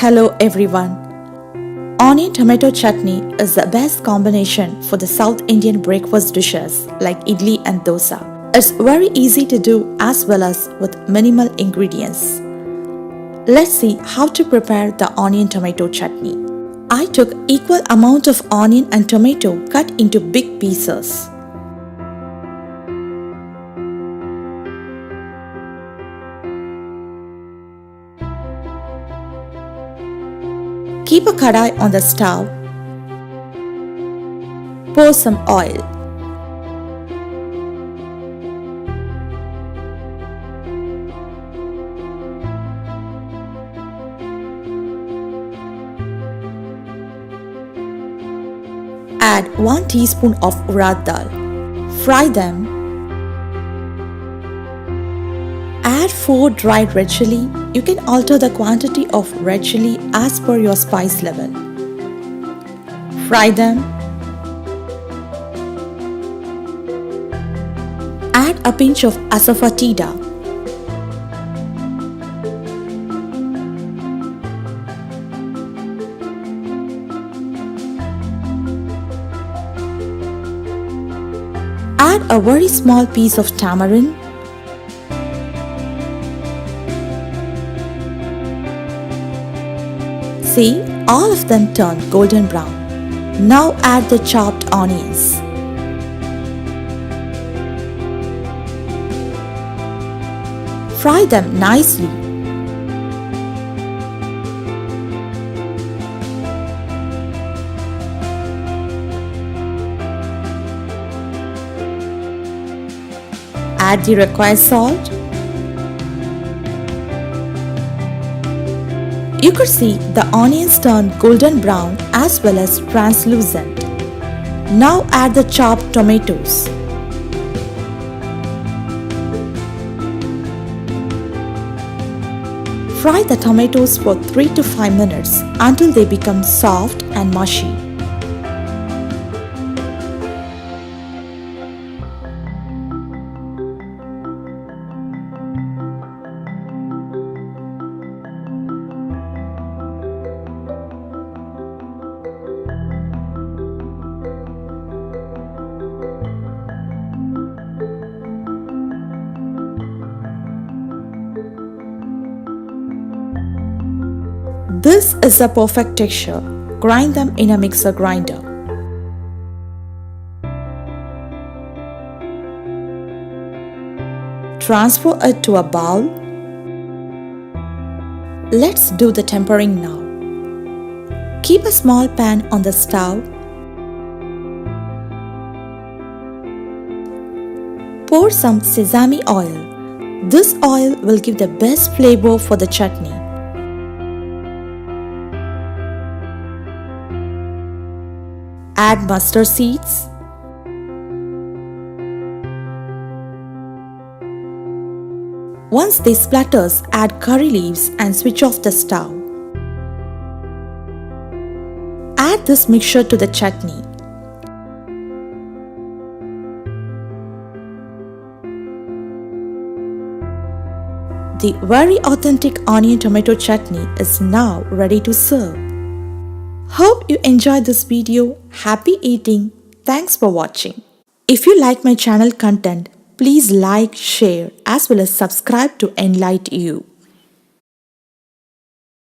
Hello everyone. Onion tomato chutney is the best combination for the South Indian breakfast dishes like idli and dosa. It's very easy to do as well as with minimal ingredients. Let's see how to prepare the onion tomato chutney. I took equal amount of onion and tomato cut into big pieces. Keep a kadai on the stove. Pour some oil. Add 1 teaspoon of urad dal. Fry them. Add 4 dried red chilli. You can alter the quantity of red chilli as per your spice level. Fry them. Add a pinch of asafoetida. Add a very small piece of tamarind. See, all of them turned golden brown. Now add the chopped onions. Fry them nicely. Add the required salt. You could see the onions turn golden brown as well as translucent. Now add the chopped tomatoes. Fry the tomatoes for 3 to 5 minutes until they become soft and mushy. This is the perfect texture. Grind them in a mixer grinder. Transfer it to a bowl. Let's do the tempering now. Keep a small pan on the stove. Pour some sesame oil. This oil will give the best flavor for the chutney. Add mustard seeds. Once they splatters, add curry leaves and switch off the stove. Add this mixture to the chutney. The very authentic onion tomato chutney is now ready to serve. Hope you enjoyed this video. Happy eating. Thanks for watching. If you like my channel content, please like, share as well as subscribe to enlighten you.